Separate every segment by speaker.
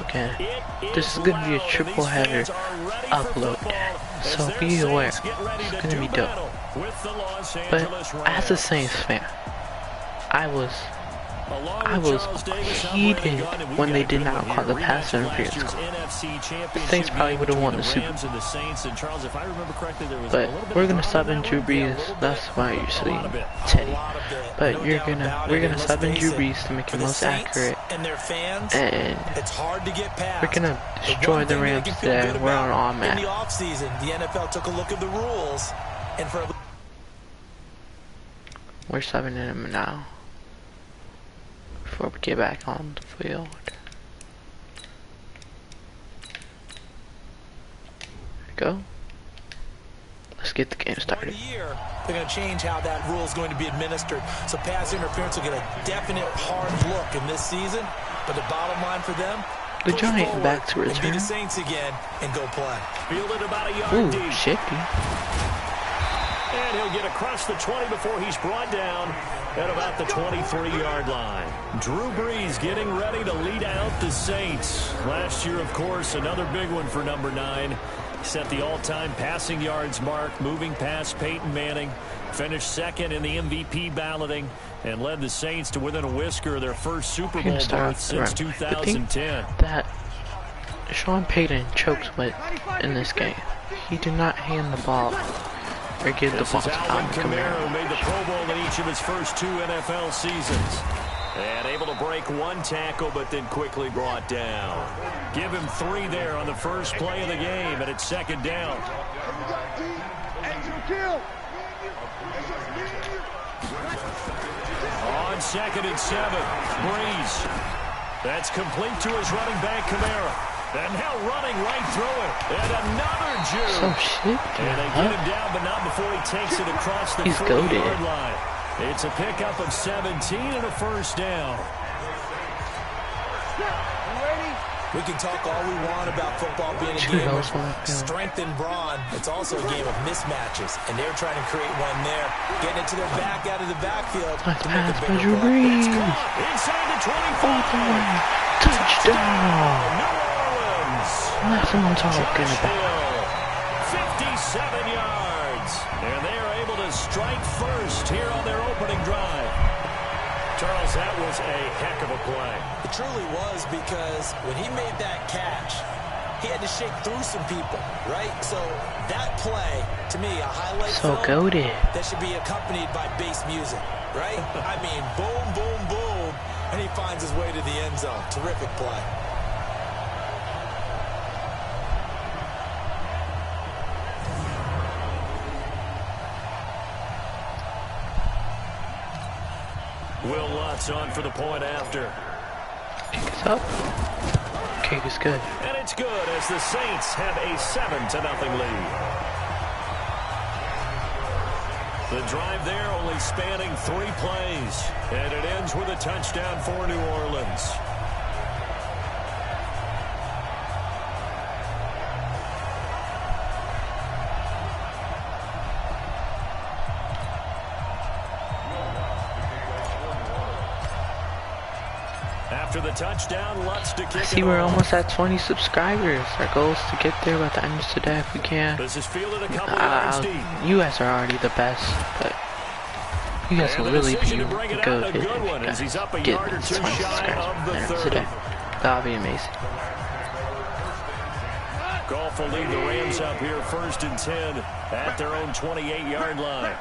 Speaker 1: again. This is gonna be a triple header upload day, so be aware. It's gonna be dope. But as a Saints fan, I was heated when they did not call the pass interference call. The Saints probably would have won the Super Bowl. But we're gonna sub in Drew Brees. That's why you're seeing Teddy. But we're gonna sub in Drew Brees to make it most accurate. And we're gonna destroy the Rams today. We're on all match.
Speaker 2: In the offseason, the NFL took a look at the rules, and for
Speaker 1: we're subbing in him now. Before we get back on the field. There we go. Let's get the game started.
Speaker 2: They're going to change how that rule is going to be administered. So pass interference will get a definite hard look in this season. But the bottom line for them,
Speaker 1: the Giant back to return.
Speaker 2: Be the Saints again and go play.
Speaker 3: Fielded about a yard
Speaker 1: Ooh,
Speaker 3: deep.
Speaker 1: shifty.
Speaker 3: And he'll get across the 20 before he's brought down at about the 23-yard line. Drew Brees getting ready to lead out the Saints. Last year, of course, another big one for number 9. Set the all-time passing yards mark, moving past Peyton Manning. Finished second in the MVP balloting and led the Saints to within a whisker of their first Super Bowl berth since 2010.
Speaker 1: That Sean Payton choked with in this game. He did not hand the ball or give the ball to Alvin Kamara.
Speaker 3: Made the Pro Bowl in each of his first 2 NFL seasons. And able to break one tackle, but then quickly brought down. Give him 3 there on the first play of the game, and it's second down. On 2nd and 7, Brees. That's complete to his running back, Kamara. And now running right through it. And another juke.
Speaker 1: So shit.
Speaker 3: And they get him down, but not before he takes it across the 40-yard line. It's a pickup of 17 and a first down.
Speaker 2: We can talk all we want about football being a game of strength and brawn. It's also a game of mismatches, and they're trying to create one there, getting it to their back out of the backfield.
Speaker 1: Nice pass by Drew Brees.
Speaker 3: Inside the 25.
Speaker 1: Touchdown. That's what I'm talking about.
Speaker 3: 57 yards. And they are able to strike first here on their opening drive. Charles, that was a heck of a play.
Speaker 2: It truly was, because when he made that catch, he had to shake through some people, right? So that play, to me, a highlight
Speaker 1: so goated.
Speaker 2: That should be accompanied by bass music, right? I mean, boom, boom, boom, and he finds his way to the end zone. Terrific play.
Speaker 3: Will Lutz on for the point after.
Speaker 1: Kick is up. Kick is good.
Speaker 3: And it's good as the Saints have a 7-0 lead. The drive there only spanning 3 plays. And it ends with a touchdown for New Orleans. After the touchdown, Lutz to kick
Speaker 1: I see we're almost at 20 subscribers. Our goal is to get there by the end of today if we can.
Speaker 3: This is fielded a couple yards deep.
Speaker 1: You guys are already the best, but you guys will really be good if you guys get 20 subscribers by the end of today. That'll be amazing.
Speaker 3: Goff will lead the Rams up here 1st and 10 at their own 28-yard line.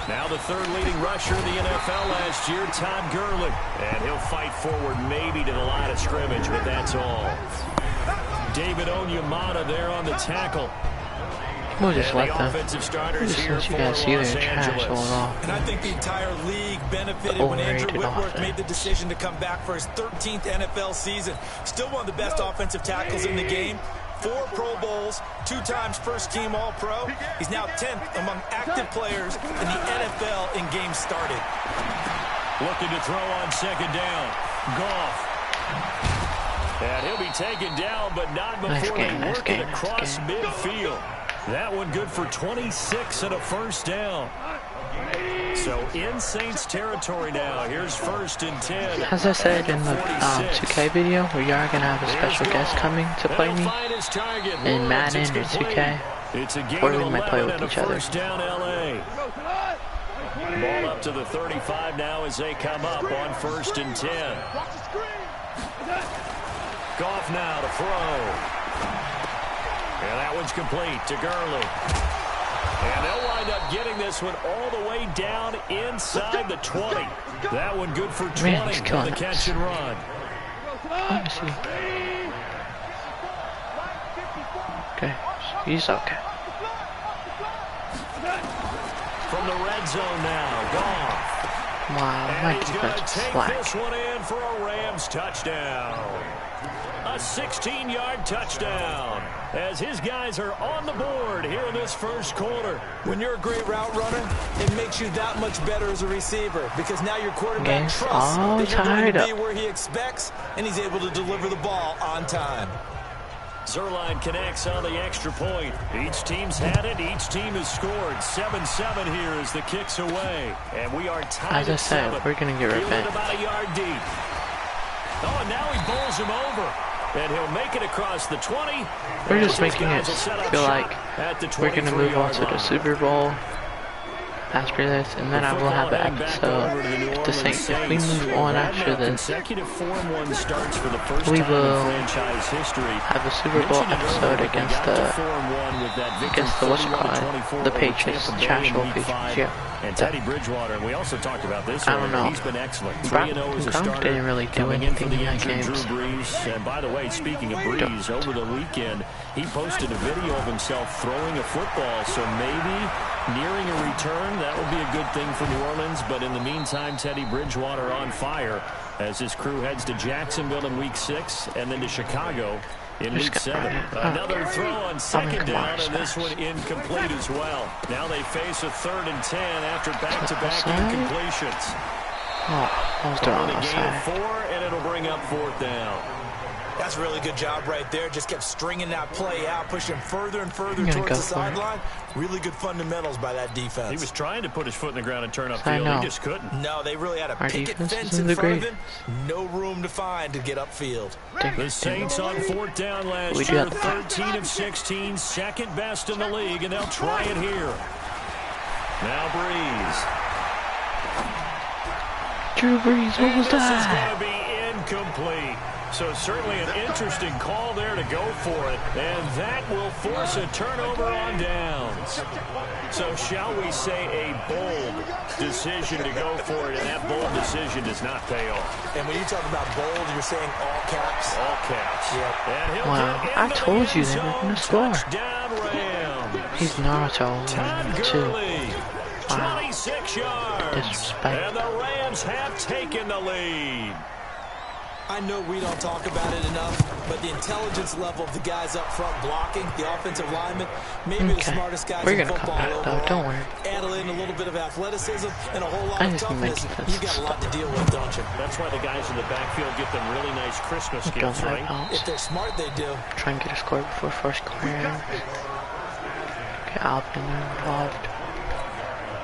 Speaker 3: Now the 3rd leading rusher in the NFL last year, Todd Gurley. And he'll fight forward maybe to the line of scrimmage, but that's all. David Onyemata there on the tackle.
Speaker 1: We'll just let them.
Speaker 3: Just let
Speaker 1: you guys see their trash going off.
Speaker 2: And I think the entire league benefited when Andrew Whitworth made the decision to come back for his 13th NFL season. Still one of the best offensive tackles in the game. 4 Pro Bowls, 2 times first-team All-Pro. He's now 10th among active players in the NFL in games started.
Speaker 3: Looking to throw on 2nd down. Goff. And he'll be taken down, but not before they work it across midfield. That one good for 26 and a first down. So in Saints territory now. Here's 1st and 10.
Speaker 1: As I said in the 2K video, we are going to have a special guest coming to play me in Madden or 2K, or we might play with each other.
Speaker 3: Down LA. Ball up to the 35 now as they come up on 1st and 10. Goff now to throw. And that one's complete to Gurley. And they'll wind up getting this one all the way down inside the 20. That one good for 20 on the catch and run.
Speaker 1: Okay, he's okay.
Speaker 3: From the red zone now, Goff.
Speaker 1: Wow, my defense is slack.
Speaker 3: This one in for a Rams touchdown. A 16-yard touchdown as his guys are on the board here in this first quarter.
Speaker 2: When you're a great route runner, it makes you that much better as a receiver because now your quarterback trusts that you're going to be where he expects, and he's able to deliver the ball on time.
Speaker 3: Zuerlein connects on the extra point. Each team's had it. Each team has scored. 7-7 here as the kick's away. And we are tied.
Speaker 1: As I said, we're going to get revenge.
Speaker 3: About a yard deep. Oh, and now he bowls him over. And he'll make it across the 20.
Speaker 1: We're just making it feel like we're going to move on to the Super Bowl after this, and then I will have an episode with the Saints. If we move on after this, we will have a Super Bowl episode against the what's it called, the Patriots, the trash old Patriots. Yeah.
Speaker 3: And Teddy Bridgewater, and we also talked about this.
Speaker 1: I don't know.
Speaker 3: He's been excellent.
Speaker 1: Gronk didn't really do anything in that game.
Speaker 3: And by the way, speaking of Brees, over the weekend, he posted a video of himself throwing a football. So maybe nearing a return, that would be a good thing for New Orleans. But in the meantime, Teddy Bridgewater on fire as his crew heads to Jacksonville in Week 6 and then to Chicago in Week 7. Another throw on 2nd down, and this one incomplete as well. Now they face a 3rd and 10 after back-to-back incompletions.
Speaker 1: Oh, that was the wrong side.
Speaker 3: 4, and it'll bring up 4th down.
Speaker 2: That's a really good job right there. Just kept stringing that play out, pushing further and further towards the sideline. Really good fundamentals by that defense.
Speaker 3: He was trying to put his foot in the ground and turn upfield. He just couldn't.
Speaker 2: No, they really had a picket fence in front of him. No room to find to get upfield.
Speaker 3: The Saints on 4th down last year, 13 of 16, second best in the league, and they'll try it here. Now Brees.
Speaker 1: Drew Brees, what was that?
Speaker 3: This is going to be incomplete. So certainly an interesting call there to go for it. And that will force a turnover on downs. So shall we say a bold decision to go for it, and that bold decision does not pay off.
Speaker 2: And when you talk about bold, you're saying all caps?
Speaker 3: All caps.
Speaker 2: Yep.
Speaker 1: Wow, I told you they were going to score. He's Naruto too. Wow.
Speaker 3: 26 yards.
Speaker 1: Disrespect.
Speaker 3: And the Rams have taken the lead.
Speaker 2: I know we don't talk about it enough, but the intelligence level of the guys up front blocking, the offensive linemen, maybe the smartest guys in football overall.
Speaker 1: Don't worry.
Speaker 2: Add in a little bit of athleticism and a whole lot of toughness. You've got a lot to deal with, don't you?
Speaker 3: That's why the guys in the backfield get them really nice Christmas gifts, right?
Speaker 2: If they're smart, they do.
Speaker 1: Try and get a score before first quarter. Get Alvin involved.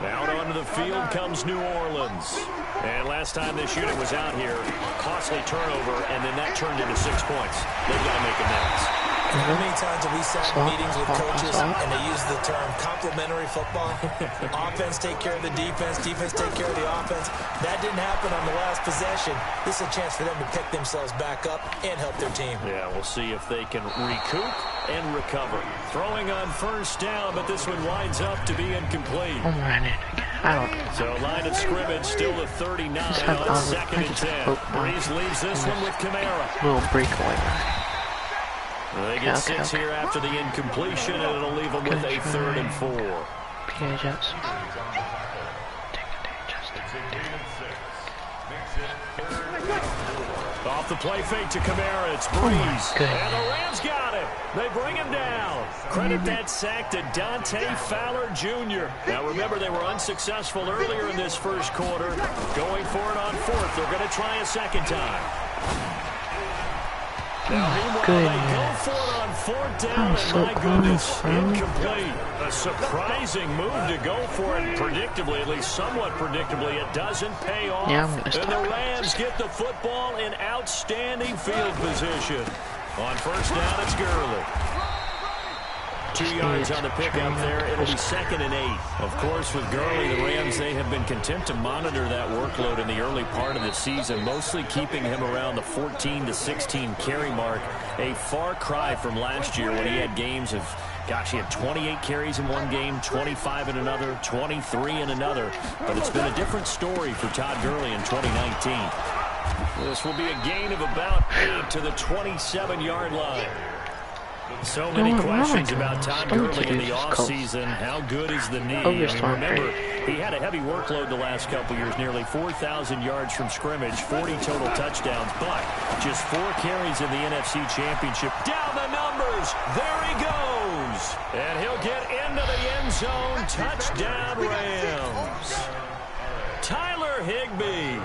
Speaker 3: Out onto the field comes New Orleans. And last time this unit was out here, costly turnover, and then that turned into 6 points. They've got to make amends.
Speaker 2: How many times have we sat in meetings with coaches and they use the term complementary football? Offense take care of the defense, defense take care of the offense. That didn't happen on the last possession. This is a chance for them to pick themselves back up and help their team.
Speaker 3: Yeah, we'll see if they can recoup and recover. Throwing on first down, but this one winds up to be incomplete.
Speaker 1: I'm running again. I don't know.
Speaker 3: So line of scrimmage still to 39 on 2nd and 10. Brees leaves this one with Kamara.
Speaker 1: Little breakaway.
Speaker 3: They get 6 here after the incompletion, and it'll leave them with a 3rd and 4.
Speaker 1: PA Jets.
Speaker 3: Off the play fake to Kamara, it's Brees. And the Rams got him. They bring him down. Credit that sack to Dante Fowler Jr. Now remember, they were unsuccessful earlier in this first quarter. Going for it on 4th. They're going to try a second time.
Speaker 1: Goodness. That was so close, bro.
Speaker 3: Incomplete. A surprising move to go for it. Predictably, at least somewhat predictably, it doesn't pay off.
Speaker 1: Yeah, I'm gonna
Speaker 3: and
Speaker 1: stop
Speaker 3: the Rams get the football in outstanding field position. On first down, it's Gurley. 2 yards on the pickup there. It'll be 2nd and 8. Of course, with Gurley, the Rams, they have been content to monitor that workload in the early part of the season, mostly keeping him around the 14 to 16 carry mark. A far cry from last year when he had games of, gosh, he had 28 carries in one game, 25 in another, 23 in another. But it's been a different story for Todd Gurley in 2019. This will be a gain of about 8 to the 27-yard line. So many questions about Todd Gurley in the offseason. How good is the knee? Remember, he had a heavy workload the last couple years, nearly 4,000 yards from scrimmage, 40 total touchdowns, but just 4 carries in the NFC Championship. Down the numbers. There he goes. And he'll get into the end zone. Touchdown, Rams. Tyler Higbee.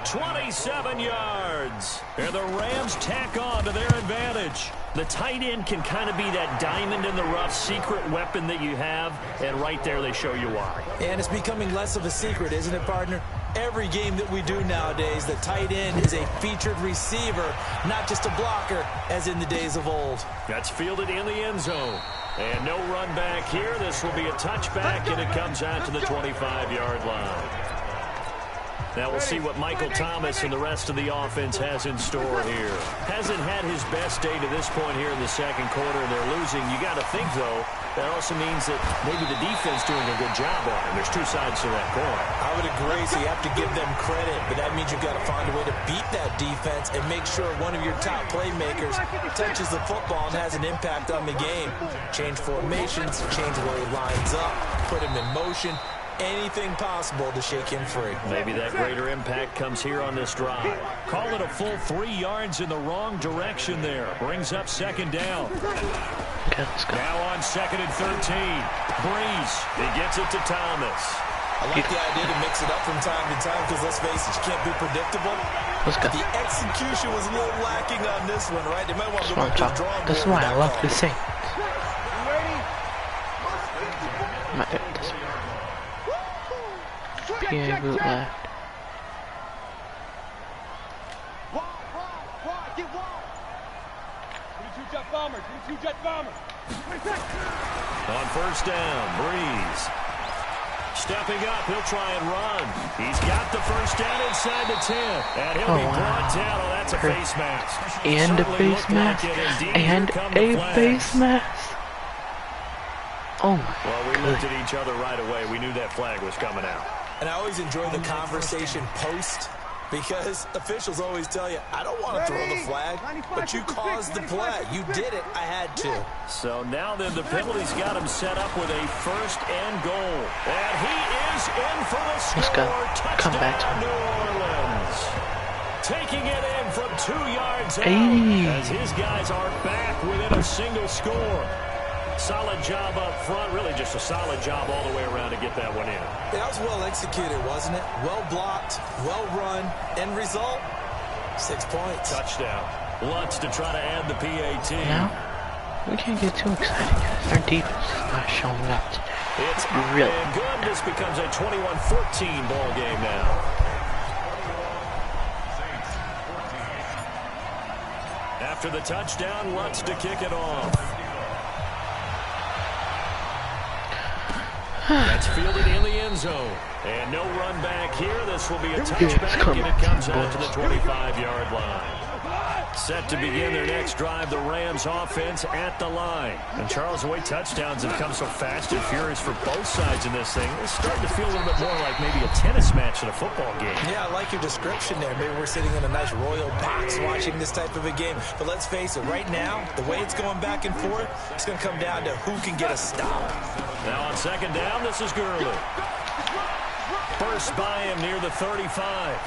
Speaker 3: 27 yards. And the Rams tack on to their advantage. The tight end can kind of be that diamond in the rough secret weapon that you have, and right there they show you why.
Speaker 2: And it's becoming less of a secret, isn't it, partner? Every game that we do nowadays, the tight end is a featured receiver, not just a blocker, as in the days of old.
Speaker 3: That's fielded in the end zone. And no run back here. This will be a touchback, and it comes out to the 25-yard line. Now we'll see what Michael Thomas and the rest of the offense has in store here. Hasn't had his best day to this point here in the second quarter, and they're losing. You got to think, though, that also means that maybe the defense doing a good job on him. There's 2 sides to that coin.
Speaker 2: I would agree, so you have to give them credit, but that means you've got to find a way to beat that defense and make sure one of your top playmakers touches the football and has an impact on the game. Change formations, change where he lines up, put him in motion. Anything possible to shake him free.
Speaker 3: Maybe that greater impact comes here on this drive. Call it a full 3 yards in the wrong direction there. Brings up 2nd down.
Speaker 1: Okay, let's go.
Speaker 3: Now on 2nd and 13. Breeze. He gets it to Thomas.
Speaker 2: I like the idea to mix it up from time to time because, let's face it, you can't be predictable.
Speaker 1: Let's go.
Speaker 2: The execution was a little lacking on this one, right? They might want to go back to the drawing board.
Speaker 1: This is why I love the Saints. PA boot left.
Speaker 3: On first down, Breeze. Stepping up, he'll try and run. He's got the first down inside the 10. And he'll be brought down. Oh, that's a face mask.
Speaker 1: And a face mask. And a face mask. Oh my God.
Speaker 3: Well, we looked at each other right away. We knew that flag was coming out.
Speaker 2: And I always enjoy the conversation post because officials always tell you, I don't want to throw the flag, but you caused the play. You did it. I had to.
Speaker 3: So now then the penalty's got him set up with a 1st and goal. And he is in for the score.
Speaker 1: Let's go. Come back
Speaker 3: to New Orleans. Taking it in from 2 yards out as his guys are back within a single score. Solid job up front, really just a solid job all the way around to get that one in.
Speaker 2: That was well executed, wasn't it? Well blocked, well run. End result, 6 points.
Speaker 3: Touchdown. Lutz to try to add the PAT.
Speaker 1: Now, we can't get too excited because our defense is not showing up today.
Speaker 3: It's
Speaker 1: really
Speaker 3: good. This becomes a 21-14 ball game now. After the touchdown, Lutz to kick it off. That's fielded in the end zone. And no run back here. This will be a touchback, and it comes out to the 25-yard line. Set to begin their next drive, the Rams offense at the line. And Charles, the way touchdowns have come so fast and furious for both sides in this thing, it's starting to feel a little bit more like maybe a tennis match than a football game.
Speaker 2: Yeah, I like your description there. Maybe we're sitting in a nice royal box watching this type of a game. But let's face it, right now, the way it's going back and forth, it's going to come down to who can get a stop.
Speaker 3: Now on 2nd down, this is Gurley. Burst by him near the 35.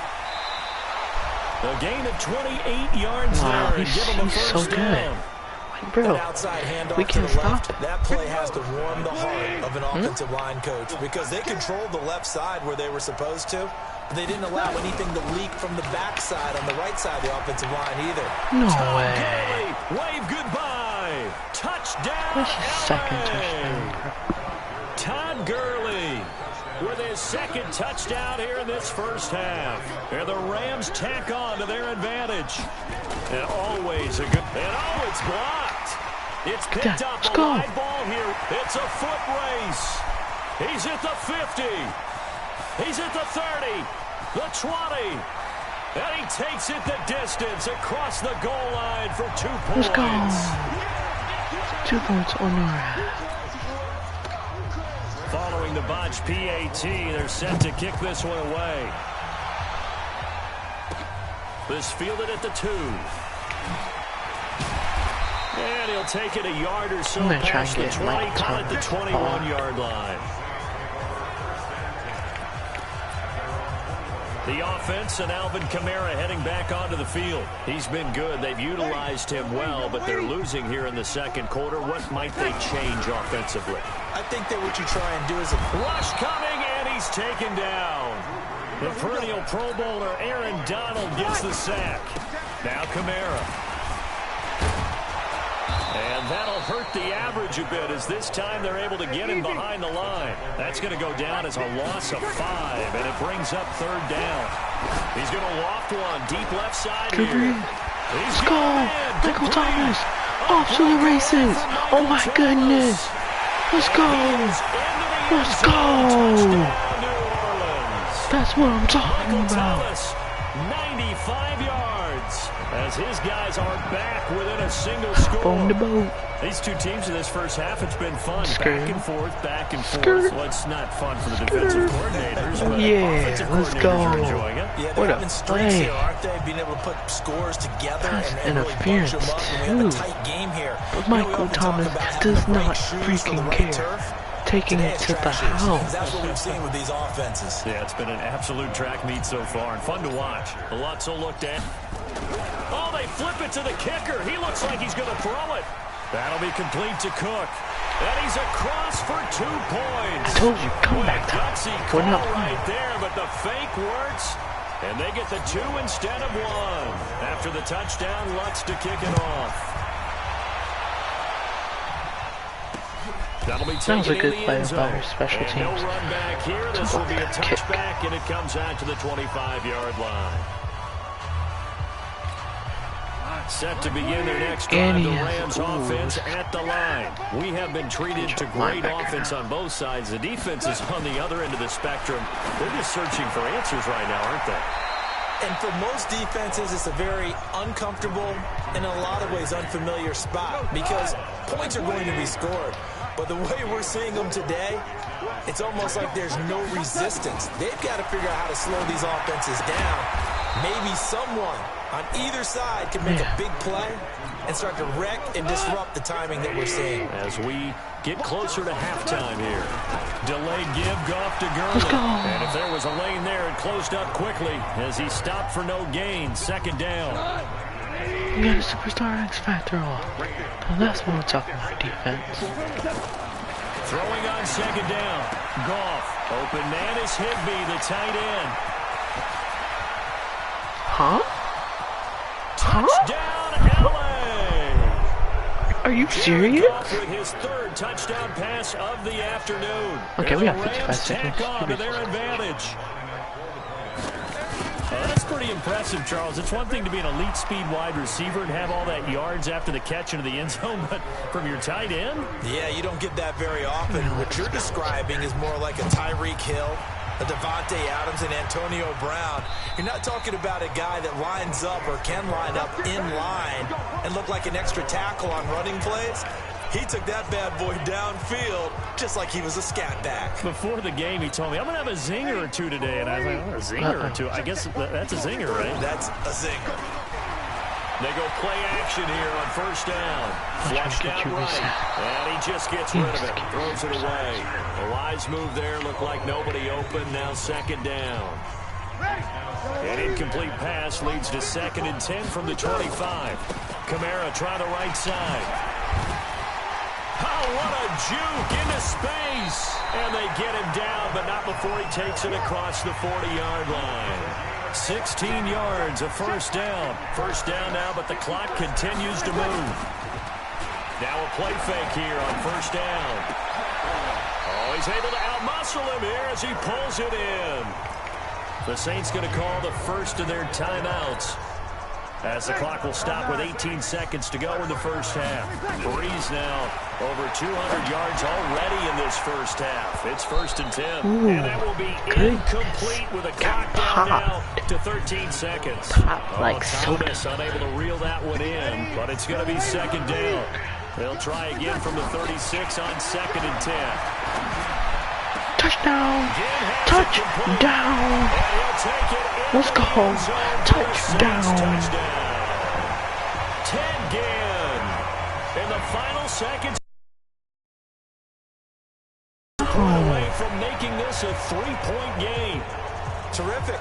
Speaker 3: A gain of 28 yards there and give him a first down.
Speaker 1: Like, bro, we can't stop it.
Speaker 2: That play has to warm the heart of an offensive line coach because they controlled the left side where they were supposed to, but they didn't allow anything to leak from the backside on the right side of the offensive line either.
Speaker 1: No
Speaker 3: Todd
Speaker 1: way.
Speaker 3: Gurley, wave goodbye. Touchdown,
Speaker 1: That's his second
Speaker 3: LA.
Speaker 1: touchdown.
Speaker 3: Todd Gurley with his second touchdown here in this first half. And the Rams tack on to their advantage. And always a good... And oh, it's blocked. It's picked up a live ball here. It's a foot race. He's at the 50. He's at the 30. The 20. And he takes it the distance across the goal line for 2 points.
Speaker 1: Let's go. 2 points on the half.
Speaker 3: Following the botch PAT, they're set to kick this one away. This fielded at the 2. And he'll take it a yard or so past the 20, call it the 21-yard line. The offense and Alvin Kamara heading back onto the field. He's been good. They've utilized him well, but they're losing here in the second quarter. What might they change offensively?
Speaker 2: I think that what you try and do is a
Speaker 3: rush coming, and he's taken down. The perennial Pro Bowler Aaron Donald gets the sack. Now Kamara. And that'll hurt the average a bit as this time they're able to get him behind the line. That's going to go down as a loss of 5, and it brings up 3rd down. He's going to loft one deep left side here.
Speaker 1: Let's go! Michael Thomas! Off to the races! Oh my goodness! Let's go! Let's go! That's what I'm talking about.
Speaker 3: 95 yards as his guys are back within a single score.
Speaker 1: Bone to boat.
Speaker 3: These two teams in this first half, it's been fun.
Speaker 1: Skirt.
Speaker 3: Back and forth, back and forth.
Speaker 1: Skirt.
Speaker 3: Well, it's not fun for the defensive coordinators, but offensive
Speaker 1: let's
Speaker 3: coordinators
Speaker 1: go.
Speaker 3: are enjoying it.
Speaker 2: Yeah,
Speaker 1: What
Speaker 2: they're
Speaker 1: a
Speaker 2: having streaks
Speaker 1: play.
Speaker 2: here, aren't they? Being able to put scores together
Speaker 1: Pass
Speaker 2: and really bunch
Speaker 1: interference,
Speaker 2: them up. And we have a
Speaker 1: too.
Speaker 2: tight game here.
Speaker 1: But
Speaker 2: You know, we
Speaker 1: Michael
Speaker 2: often talk
Speaker 1: Thomas
Speaker 2: about having
Speaker 1: does
Speaker 2: great
Speaker 1: not
Speaker 2: shoes for the
Speaker 1: freaking
Speaker 2: right
Speaker 1: care.
Speaker 2: turf.
Speaker 1: Taking
Speaker 2: Today
Speaker 1: it
Speaker 2: it's
Speaker 1: to the
Speaker 2: track shoes.
Speaker 1: house.
Speaker 2: That's what we've seen with these offenses.
Speaker 3: Yeah, it's been an absolute track meet so far and fun to watch. Lutzel looked at. Oh, they flip it to the kicker. He looks like he's going to throw it. That'll be complete to Cook. And he's across for 2 points.
Speaker 1: I told you, come back to
Speaker 3: Gutsy
Speaker 1: it.
Speaker 3: call
Speaker 1: We're not
Speaker 3: right
Speaker 1: playing.
Speaker 3: there, but the fake works. And they get the 2 instead of 1. After the touchdown, Lutz to kick it off. That'll be
Speaker 1: That was a good play
Speaker 3: by
Speaker 1: by our special teams.
Speaker 3: No run back here. This will be a touchback, and it comes out to the 25-yard line. Set to begin their next drive, the Rams offense at the line. We have been treated to great offense on both sides. The defense is on the other end of the spectrum. They're just searching for answers right now, aren't they?
Speaker 2: And for most defenses, it's a very uncomfortable and in a lot of ways unfamiliar spot because points are going to be scored. But the way we're seeing them today, it's almost like there's no resistance. They've got to figure out how to slow these offenses down. Maybe someone on either side can make a big play and start to wreck and disrupt the timing that we're seeing.
Speaker 3: As we get closer to halftime here. Delayed give, Goff to Gurley. And if there was a lane there, it closed up quickly as he stopped for no gain. 2nd down.
Speaker 1: We got a superstar X Factor off. Now that's what I'm talking about, defense.
Speaker 3: Throwing on 2nd down. Goff. Open man is Higbee, the tight end.
Speaker 1: Huh?
Speaker 3: Touchdown, LA!
Speaker 1: Are you serious?
Speaker 3: Goff with his 3rd touchdown pass of the afternoon.
Speaker 1: Okay, we
Speaker 3: And
Speaker 1: have
Speaker 3: the
Speaker 1: 55
Speaker 3: Rams
Speaker 1: seconds.
Speaker 3: tack on to their advantage. That's pretty impressive, Charles. It's one thing to be an elite speed wide receiver and have all that yards after the catch into the end zone, but from your tight end?
Speaker 2: Yeah, you don't get that very often. What you're describing is more like a Tyreek Hill, a Devontae Adams, and Antonio Brown. You're not talking about a guy that lines up or can line up in line and look like an extra tackle on running plays. He took that bad boy downfield just like he was a scat back.
Speaker 3: Before the game, he told me, I'm going to have a zinger or 2 today. And I was like, oh, a zinger or 2? I guess that's a zinger, right?
Speaker 2: That's a zinger.
Speaker 3: They go play action here on 1st down. Flushed out right. And he just gets rid of it. Throws it away. A wise move there. Looked like nobody open. Now 2nd down. An incomplete pass leads to 2nd and 10 from the 25. Kamara try the right side. Oh, what a juke into space. And they get him down, but not before he takes it across the 40-yard line. 16 yards, a first down. First down now, but the clock continues to move. Now a play fake here on first down. Oh, he's able to outmuscle him here as he pulls it in. The Saints going to call the first of their timeouts, as the clock will stop with 18 seconds to go in the first half. Breeze now over 200 yards already in this first half. It's 1st and 10.
Speaker 1: Ooh,
Speaker 3: and that will be incomplete with a clock down now to 13 seconds.
Speaker 1: Like
Speaker 3: Thomas unable to reel that one in, but it's going to be 2nd down. They'll try again from the 36 on 2nd and 10.
Speaker 1: Touchdown! Touchdown! Let's go! Touchdown!
Speaker 3: Ted Ginn in the final seconds. Away from making this a 3-point game.
Speaker 2: Terrific.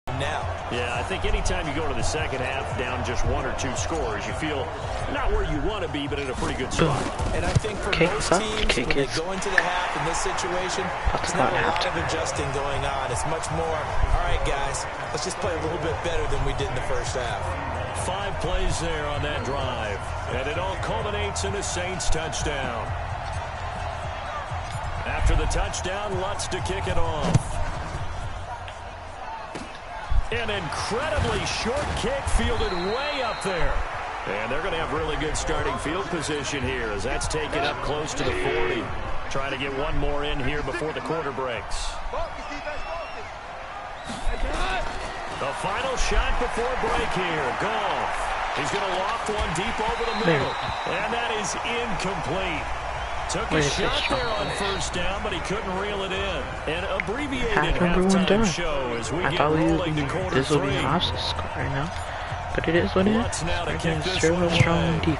Speaker 2: Now.
Speaker 3: Yeah, I think anytime you go to the second half down just 1 or 2 scores, you feel not where you want to be, but in a pretty good spot.
Speaker 2: And I think for most teams, when they go into the half in this situation, it's not a lot of adjusting going on. It's much more, all right, guys, let's just play a little bit better than we did in the first half.
Speaker 3: 5 plays there on that drive, and it all culminates in a Saints touchdown. After the touchdown, Lutz to kick it off. An incredibly short kick fielded way up there. And they're going to have really good starting field position here as that's taken up close to the 40. Trying to get one more in here before the quarter breaks. The final shot before break here. Goff. He's going to loft one deep over the middle. And that is incomplete. Took a shot there on first down, but he couldn't reel it in. An abbreviated halftime show as we get rolling to quarter 3.
Speaker 1: This will be an offset score right now, but it is what it is. We're going to serve a strong defense.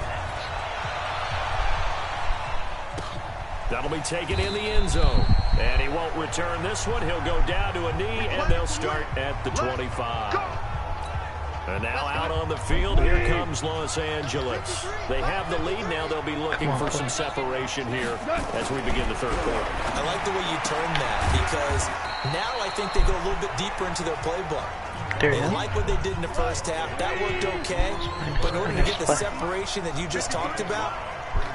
Speaker 3: That'll be taken in the end zone. And he won't return this one. He'll go down to a knee, and they'll start at the 25. And now out on the field, here comes Los Angeles. They have the lead now. They'll be looking for some separation here as we begin the third quarter.
Speaker 2: I like the way you turned that, because now I think they go a little bit deeper into their playbook. They like what they did in the first half. That worked okay. But in order to get the separation that you just talked about,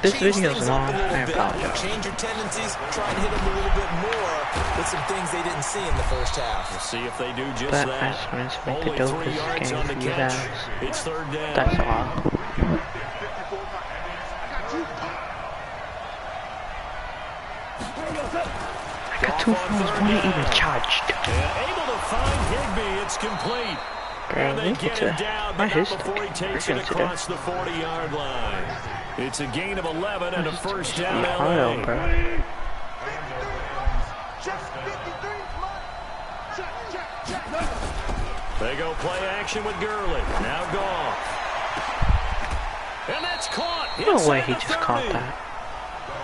Speaker 1: this video is long. I apologize.
Speaker 2: Change your tendencies. Try and hit them a little bit more with some things they didn't see in the first half.
Speaker 3: We'll see if they do just
Speaker 1: that.
Speaker 3: that.
Speaker 1: I just wanted to make the dopest game for you guys.
Speaker 3: It's 3rd down.
Speaker 1: That's all. I got 2 phones, one ain't even charged.
Speaker 3: Able to find Higbee. It's complete. And they get him down, but not before he takes it across the 40-yard line. It's a gain of 11 and a first down LA. They go play action with Gurley. Now Goff. And that's caught.
Speaker 1: No way he just caught that.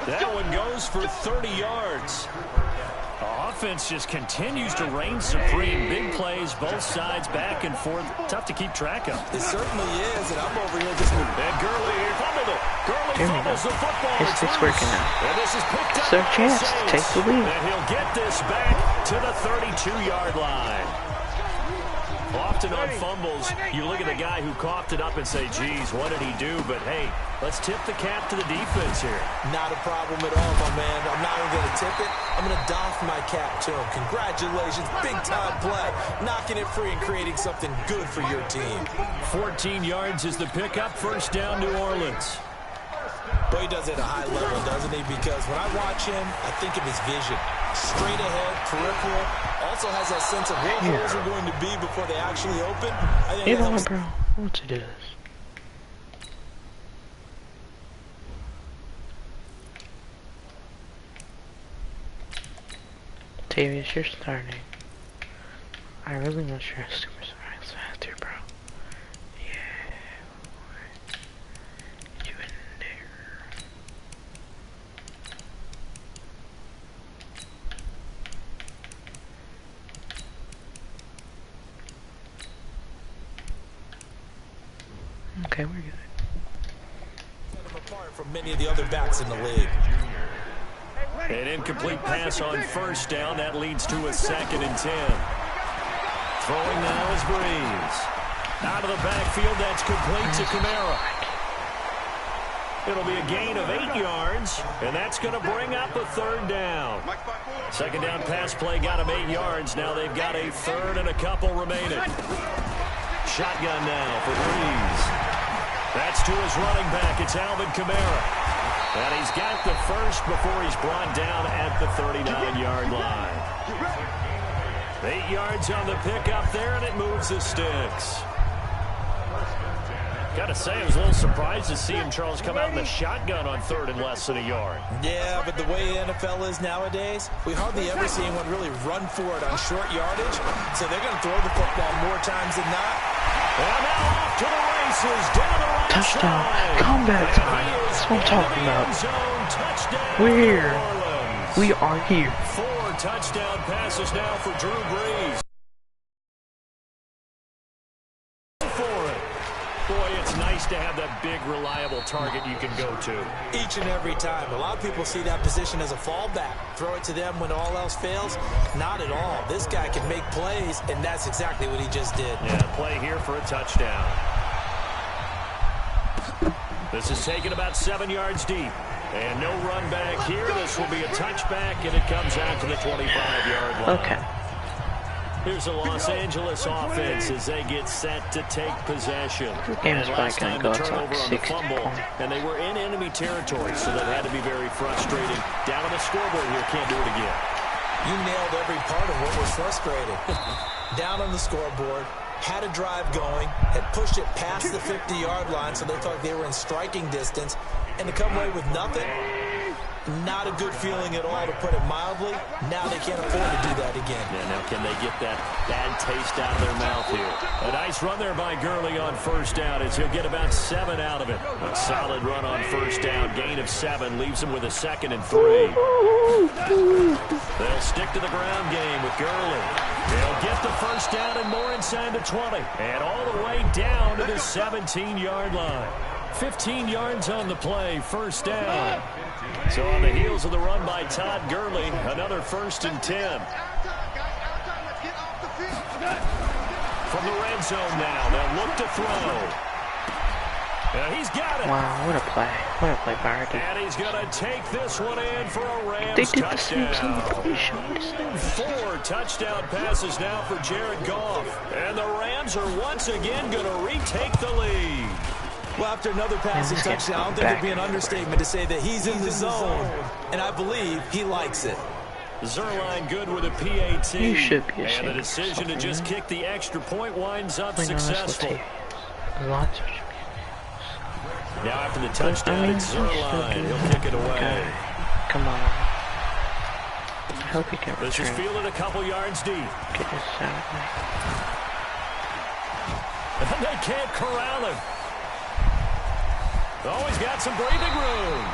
Speaker 3: That one goes for 30 yards. Offense just continues to reign supreme. Big plays, both sides, back and forth. Tough to keep track of.
Speaker 2: It certainly is, and I'm over here just...
Speaker 3: And Gurley fumbled it. Gurley fumbles the football.
Speaker 1: It's working now.
Speaker 3: And this is picked up.
Speaker 1: It's their chance to take the lead.
Speaker 3: And he'll get this back to the 32-yard line. Often on fumbles, you look at the guy who coughed it up and say, geez, what did he do? But, hey, let's tip the cap to the defense here.
Speaker 2: Not a problem at all, my man. I'm not even going to tip it. I'm going to doff my cap to him. Congratulations. Big-time play. Knocking it free and creating something good for your team.
Speaker 3: 14 yards is the pickup. First down, New Orleans.
Speaker 2: But he does it at a high level, doesn't he? Because when I watch him, I think of his vision. Straight ahead, peripheral. Also has that sense of where holes are going to be before they actually open. I think
Speaker 1: bro. What's it is? Tavius, you're starting. I really want your super size faster, bro. Yeah. You in there. Okay, we're good.
Speaker 2: from many of the other backs in the league.
Speaker 3: An incomplete pass on first down. That leads to a 2nd and 10. Throwing now is Breeze. Out of the backfield, that's complete to Kamara. It'll be a gain of 8 yards, and that's going to bring up a 3rd down. 2nd down pass play got him 8 yards. Now they've got a 3rd and a couple remaining. Shotgun now for Breeze. That's to his running back. It's Alvin Kamara. And he's got the first before he's brought down at the 39-yard line. 8 yards on the pickup there, and it moves the sticks. Got to say, I was a little surprised to see him, Charles, come out in the shotgun on 3rd and less than a yard.
Speaker 2: Yeah, but the way the NFL is nowadays, we hardly ever see anyone really run for it on short yardage. So they're going to throw the football more times than not.
Speaker 3: And now off to the races, down the right
Speaker 1: Touchdown.
Speaker 3: side.
Speaker 1: Comeback time. That's what I'm talking about. We're here. We are here.
Speaker 3: 4 touchdown passes now for Drew Brees. Boy, it's nice to have that big, reliable target you can go to.
Speaker 2: Each and every time. A lot of people see that position as a fallback. Throw it to them when all else fails. Not at all. This guy can make plays, and that's exactly what he just did.
Speaker 3: Yeah, play here for a touchdown. This is taken about 7 yards deep. And no run back here. This will be a touchback, and it comes out to the 25-yard line.
Speaker 1: Okay.
Speaker 3: Here's the Los Angeles offense as they get set to take possession.
Speaker 1: The game is probably going to go to like 60 points.
Speaker 3: And they were in enemy territory, so that had to be very frustrating. Down on the scoreboard here, can't do it again.
Speaker 2: You nailed every part of what was frustrating. Down on the scoreboard, had a drive going, had pushed it past the 50-yard line, so they thought they were in striking distance, and to come away with nothing, not a good feeling at all, to put it mildly. Now they can't afford to do that again.
Speaker 3: Yeah, now can they get that bad taste out of their mouth here? A nice run there by Gurley on first down as he'll get about 7 out of it. A solid run on first down, gain of 7, leaves him with a 2nd and 3. They'll stick to the ground game with Gurley. They'll get the first down and more inside the 20. And all the way down to the 17-yard line. 15 yards on the play, first down. So on the heels of the run by Todd Gurley, another 1st and 10. From the red zone now, they'll look to throw. And he's got it.
Speaker 1: Wow, what a play. What a play by RD.
Speaker 3: And he's going to take this one in for a Rams
Speaker 1: They did the
Speaker 3: touchdown.
Speaker 1: same celebration.
Speaker 3: 4 touchdown passes now for Jared Goff. And the Rams are once again going to retake the lead.
Speaker 2: Well, after another passing touchdown, I don't think it'd be an understatement to say that he's in the zone, and I believe he likes it.
Speaker 3: Zerline good with a PAT.
Speaker 1: You should be
Speaker 3: And
Speaker 1: ashamed
Speaker 3: the decision to just kick the extra point winds up successful.
Speaker 1: Lots of
Speaker 3: Now after the touchdown, it's Zerline. He'll kick it away.
Speaker 1: Okay. Come on. I hope he can
Speaker 3: This is
Speaker 1: return.
Speaker 3: fielded a couple yards deep.
Speaker 1: Get this out of me.
Speaker 3: And they can't corral him. Oh, he's got some breathing room.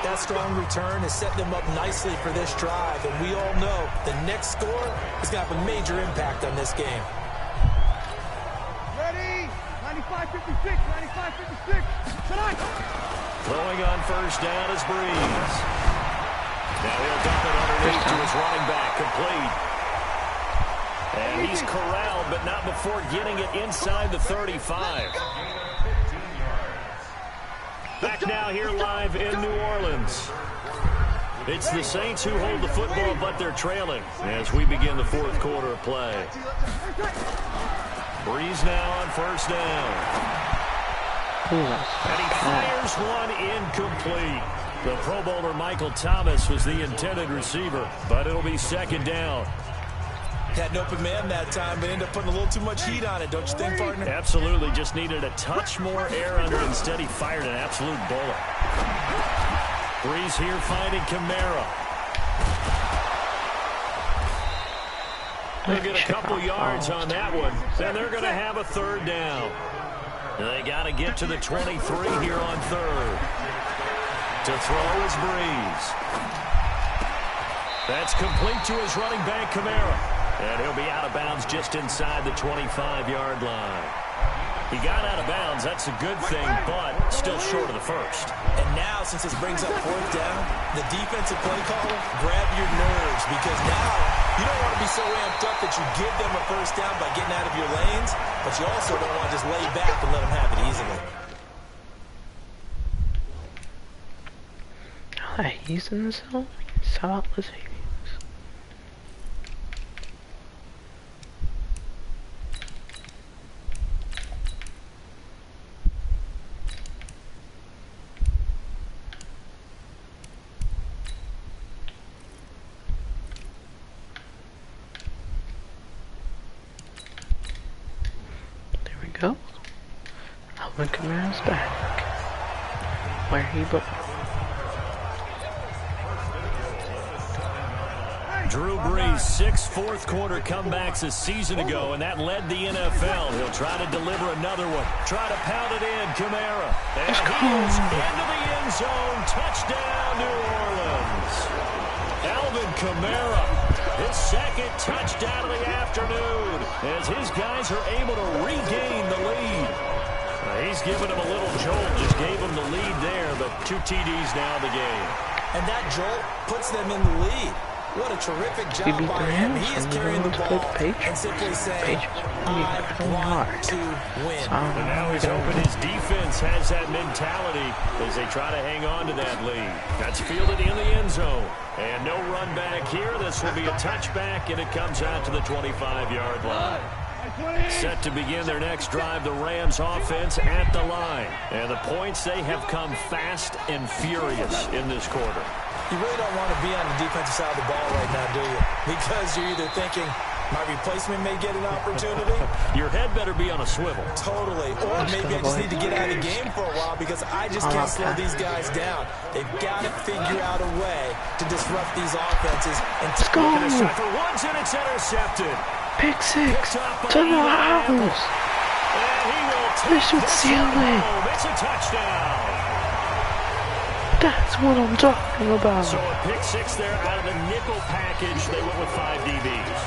Speaker 2: That strong return has set them up nicely for this drive, and we all know the next score is going to have a major impact on this game.
Speaker 4: Ready? 95-56, 95-56. Tonight.
Speaker 3: Throwing on first down is Breeze. Now he'll dump it underneath to his running back, complete. And he's corralled, but not before getting it inside the 35. Back now here live in New Orleans. It's the Saints who hold the football, but they're trailing as we begin the 4th quarter of play. Breeze now on first down. And he fires one incomplete. The Pro Bowler Michael Thomas was the intended receiver, but it'll be 2nd down.
Speaker 2: Had an open man that time, but ended up putting a little too much heat on it, don't you think, partner?
Speaker 3: Absolutely. Just needed a touch more air under it. Instead, he fired an absolute bullet. Breeze here finding Kamara. They'll get a couple yards on that one, and they're going to have a 3rd down. They got to get to the 23 here on 3rd. To throw is Breeze. That's complete to his running back, Kamara. And he'll be out of bounds just inside the 25-yard line. He got out of bounds. That's a good thing, but still short of the first.
Speaker 2: And now, since this brings up fourth down, the defensive play caller, grab your nerves, because now you don't want to be so amped up that you give them a first down by getting out of your lanes, but you also don't want to just lay back and let them have it easily.
Speaker 1: Alright, he's in the zone. Stop listening. Go. Alvin Kamara's back. Where he belongs.
Speaker 3: Drew Brees, 6 fourth-quarter comebacks a season ago, and that led the NFL. He'll try to deliver another one. Try to pound it in, Kamara. And he's into the end zone. Touchdown, New Orleans. Alvin Kamara, his second touchdown of the afternoon, as his guys are able to regain the lead. He's given them a little jolt, just gave them the lead there, but 2 TDs now in the game.
Speaker 2: And that jolt puts them in the lead. What a terrific job by him. He is carrying the ball and simply saying, I want to win.
Speaker 3: And now he's open. His defense has that mentality as they try to hang on to that lead. That's fielded in the end zone. And no run back here. This will be a touchback, and it comes out to the 25-yard line. Set to begin their next drive, the Rams offense at the line. And the points, they have come fast and furious in this quarter.
Speaker 2: You really don't want to be on the defensive side of the ball right now, do you? Because you're either thinking, my replacement may get an opportunity.
Speaker 3: Your head better be on a swivel.
Speaker 2: Totally. Or maybe I just need to get out of the game for a while because I just can't slow these guys down. They've got to figure out a way to disrupt these offenses. And
Speaker 1: let's go.
Speaker 3: For Woods, and it's intercepted.
Speaker 1: Pick 6 to the house. This should seal it.
Speaker 3: It's a touchdown.
Speaker 1: That's what I'm talking about.
Speaker 3: So a pick 6 there out of the nickel package. They went with 5 DBs.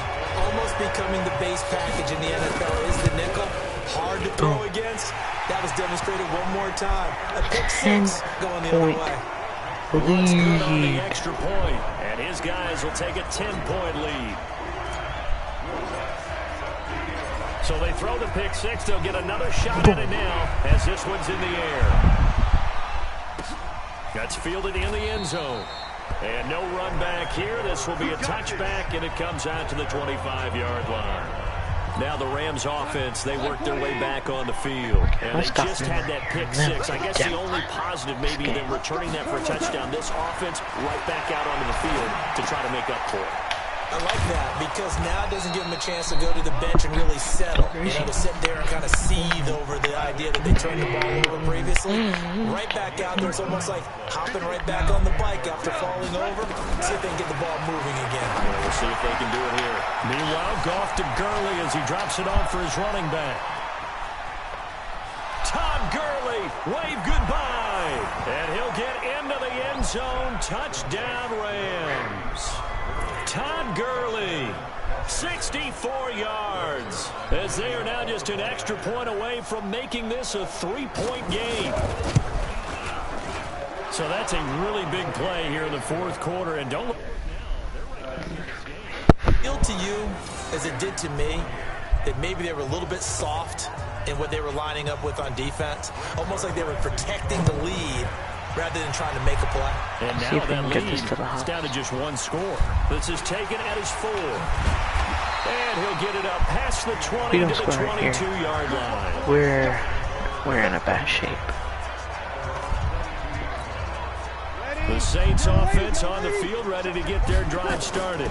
Speaker 2: Almost becoming the base package in the NFL is the nickel. Hard to throw against. That was demonstrated one more time. A pick 6 going the other way.
Speaker 3: Woods good on the extra point, and his guys will take a 10-point lead. So they throw the pick 6. They'll get another shot at it now as this one's in the air. That's fielded in the end zone. And no run back here. This will be a touchback, and it comes out to the 25-yard line. Now the Rams offense, they worked their way back on the field. And they just had that pick 6. I guess the only positive maybe them returning that for a touchdown. This offense right back out onto the field to try to make up for it.
Speaker 2: I like that because now it doesn't give them a chance to go to the bench and really settle. You know, to sit there and kind of seethe over the idea that they turned the ball over previously. Right back out there. It's almost like hopping right back on the bike after falling over. See if they can get the ball moving again.
Speaker 3: We'll see if they can do it here. Meanwhile, Goff to Gurley as he drops it off for his running back. Todd Gurley, wave goodbye. And he'll get into the end zone. Touchdown, Rams. Todd Gurley, 64 yards, as they are now just an extra point away from making this a 3-point game. So that's a really big play here in the fourth quarter. And don't look
Speaker 2: feel to you, as it did to me, that maybe they were a little bit soft in what they were lining up with on defense. Almost like they were protecting the lead rather than trying to make a play.
Speaker 3: And now that lead is down to just 1 score. This is taken at his 4. And he'll get it up past the 20 to the 22-yard line.
Speaker 1: We're in a bad shape.
Speaker 3: The Saints offense on the field, ready to get their drive started.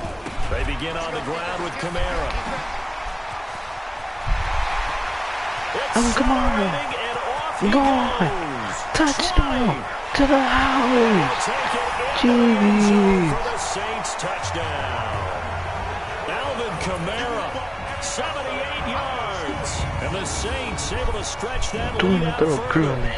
Speaker 3: They begin on the ground with Kamara.
Speaker 1: Come on. Go on. Touchdown. To the house. Jeez.
Speaker 3: For the Saints touchdown. Alvin Kamara, 78 yards. And the Saints able to stretch that lead out further.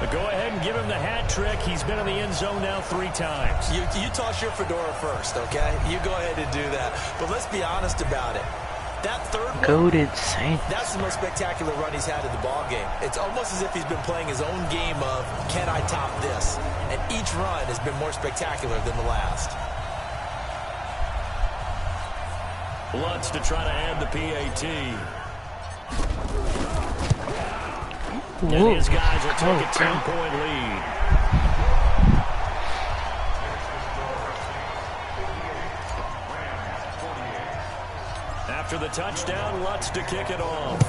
Speaker 3: But go ahead and give him the hat trick. He's been in the end zone now 3 times.
Speaker 2: You toss your fedora first, okay? You go ahead and do that. But let's be honest about it. That third one,
Speaker 1: goated Saints.
Speaker 2: that's the most spectacular run he's had in the ball game. It's almost as if he's been playing his own game of, can I top this? And each run has been more spectacular than the last.
Speaker 3: Lutz to try to add the PAT.
Speaker 1: Whoa.
Speaker 3: And his guys will take a 10-point lead. After the touchdown, Lutz to kick it off.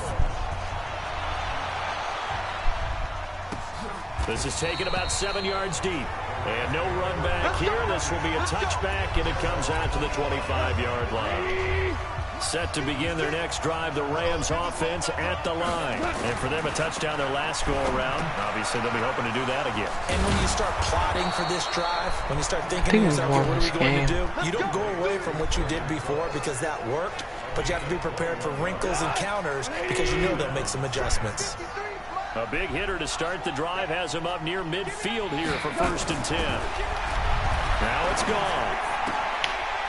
Speaker 3: This is taken about 7 yards deep. And no run back here. This will be a touchback, and it comes out to the 25-yard line. Set to begin their next drive, the Rams offense at the line. And for them, a touchdown their last go-around. Obviously, they'll be hoping to do that again.
Speaker 2: And when you start plotting for this drive, when you start thinking to yourself, okay, what are we going to do? You don't go away from what you did before because that worked, but you have to be prepared for wrinkles and counters because you know they'll make some adjustments.
Speaker 3: A big hitter to start the drive has him up near midfield here for 1st and 10. Now it's gone.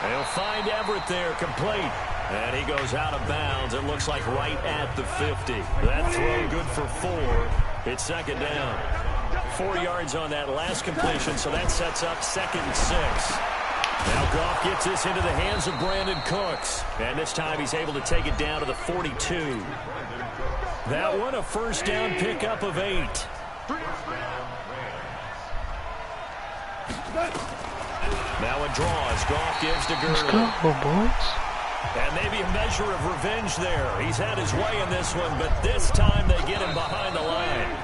Speaker 3: They'll find Everett there, complete. And he goes out of bounds. It looks like right at the 50. That throw good for 4. It's 2nd down. 4 yards on that last completion, so that sets up 2nd and 6. Now Goff gets this into the hands of Brandon Cooks. And this time he's able to take it down to the 42. That one, a 1st down pickup of 8. Now a draw as Goff gives to Gurley.
Speaker 1: Let's go, boys.
Speaker 3: And maybe a measure of revenge there. He's had his way in this one, but this time they get him behind the line.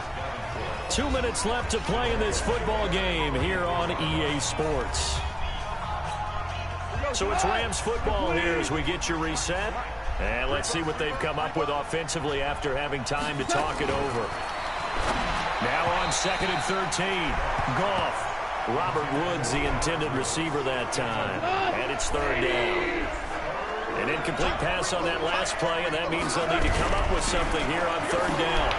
Speaker 3: 2 minutes left to play in this football game here on EA Sports. So it's Rams football here as we get you reset. And let's see what they've come up with offensively after having time to talk it over. Now on 2nd and 13. Goff. Robert Woods, the intended receiver that time. And it's 3rd down. An incomplete pass on that last play, and that means they'll need to come up with something here on 3rd down.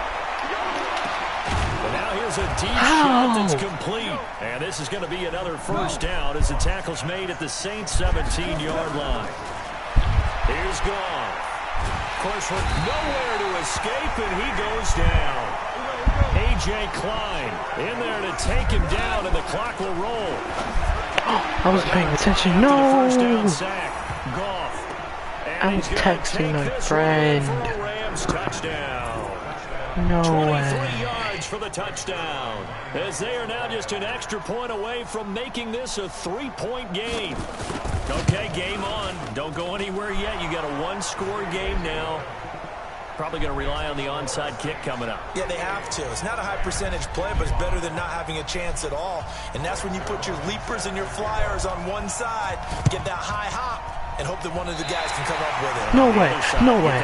Speaker 3: But now here's a deep shot that's complete. And this is going to be another 1st down as the tackle's made at the Saints' 17-yard line. Here's Goff. Of course, with nowhere to escape, and he goes down. A.J. Klein in there to take him down, and the clock will roll.
Speaker 1: Oh, I was paying attention. No!
Speaker 3: First down sack. Goff.
Speaker 1: I was texting my friend. No
Speaker 3: 23
Speaker 1: way.
Speaker 3: yards for the touchdown. As they are now just an extra point away from making this a 3-point game. Okay, game on. Don't go anywhere yet. You got a 1-score game now. Probably going to rely on the onside kick coming up.
Speaker 2: Yeah, they have to. It's not a high percentage play, but it's better than not having a chance at all. And that's when you put your leapers and your flyers on one side, get that high hop, and hope that one of the guys can come up with it.
Speaker 1: No way. No way.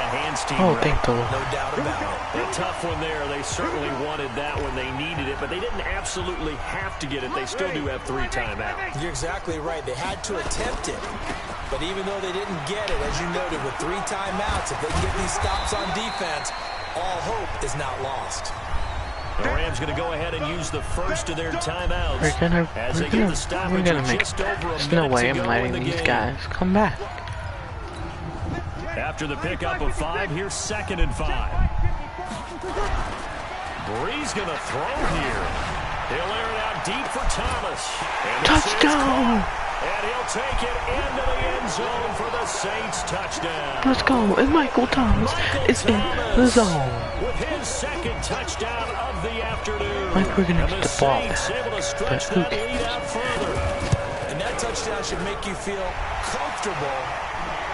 Speaker 1: Oh, thank the Lord.
Speaker 2: No doubt about it.
Speaker 3: A tough one there. They certainly wanted that when they needed it, but they didn't absolutely have to get it. They still do have 3 timeouts.
Speaker 2: You're exactly right. They had to attempt it. But even though they didn't get it, as you noted, with 3 timeouts, if they can get these stops on defense, all hope is not lost.
Speaker 3: The Rams going to go ahead and use the first of their timeouts.
Speaker 1: We're gonna make. There's no way I'm letting these guys come back.
Speaker 3: After the pickup of 5, here's 2nd and 5. Brees going to throw here. He'll air it out deep for Thomas.
Speaker 1: Touchdown!
Speaker 3: And he'll take it into the end zone for the Saints touchdown.
Speaker 1: Let's go. And Michael Thomas is in the zone.
Speaker 3: With his 2nd touchdown of the afternoon.
Speaker 1: Like we're going to get the ball back.
Speaker 3: Able to stretch that lead out further.
Speaker 2: And that touchdown should make you feel comfortable.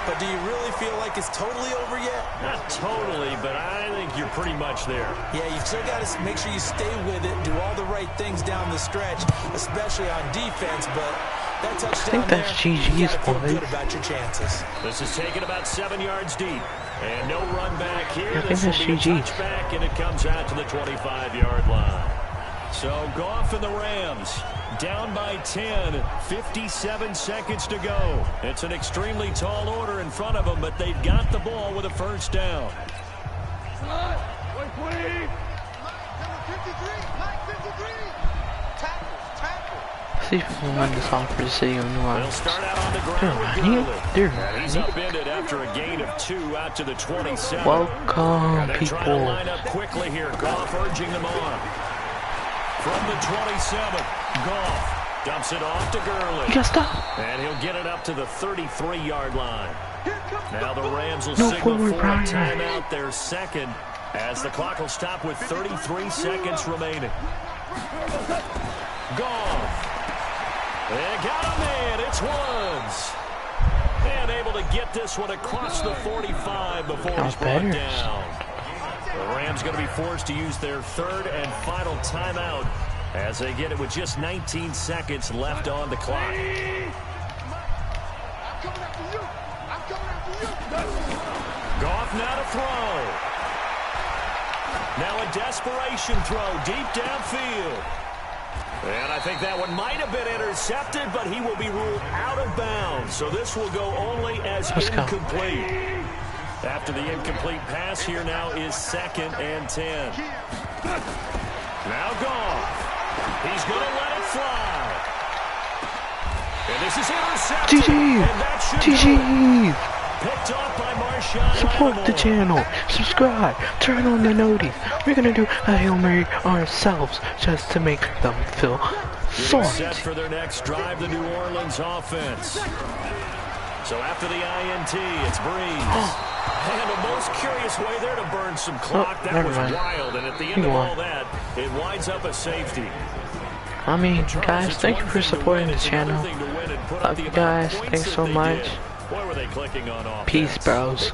Speaker 2: But do you really feel like it's totally over yet?
Speaker 3: Not totally, but I think you're pretty much there.
Speaker 2: Yeah, you've still got to make sure you stay with it, do all the right things down the stretch, especially on defense, but that touchdown
Speaker 1: I think that's GG's, boys.
Speaker 2: Good about your chances.
Speaker 3: This is taken about 7 yards deep. And no run back here.
Speaker 1: I think
Speaker 3: this will
Speaker 1: that's
Speaker 3: be a
Speaker 1: GG's.
Speaker 3: touchback, and it comes out to the 25-yard line. So Goff and the Rams down by 10, 57 seconds to go. It's an extremely tall order in front of them, but they've got the ball with a 1st down.
Speaker 1: see if we can win this Opera City on New
Speaker 3: They'll
Speaker 1: Orleans.
Speaker 3: start out on the
Speaker 1: They're
Speaker 3: ground with
Speaker 1: running.
Speaker 3: Gurley.
Speaker 1: They're
Speaker 3: And he's
Speaker 1: running.
Speaker 3: upended after a gain of 2 out to the 27.
Speaker 1: Welcome,
Speaker 3: And they're trying to
Speaker 1: people.
Speaker 3: line up quickly here. Goff urging them on. From the 27, Goff dumps it off to Gurley.
Speaker 1: You gotta stop.
Speaker 3: And he'll get it up to the 33-yard line. Now the Rams will
Speaker 1: No
Speaker 3: signal
Speaker 1: forward
Speaker 3: for a
Speaker 1: progress.
Speaker 3: timeout, their second, as the clock will stop with 33 seconds remaining. Goff. They got him in. It's Woods. And able to get this one across the 45 before he's brought down. The Rams going to be forced to use their third and final timeout as they get it with just 19 seconds left on the clock. Goff now to throw. Now a desperation throw deep downfield. And I think that one might have been intercepted, but he will be ruled out of bounds. So this will go only as incomplete. After the incomplete pass, here now is 2nd and 10. Now Goff. He's going to let it fly. And this is intercepted.
Speaker 1: GG.
Speaker 3: Picked off by Marshawn.
Speaker 1: Support the channel. Subscribe. Turn on the notice. We're gonna do a Hail Mary ourselves just to make them feel
Speaker 3: Getting set
Speaker 1: salty.
Speaker 3: for their next drive, the New Orleans offense. So after the INT, it's Breeze. And a most curious way there to burn some clock. That was wild. And at the end of all that, it winds up a safety.
Speaker 1: I mean, guys, thank you for supporting the channel. Love you guys. Thanks so much.
Speaker 3: What were they clicking on offense?
Speaker 1: Peace, bros.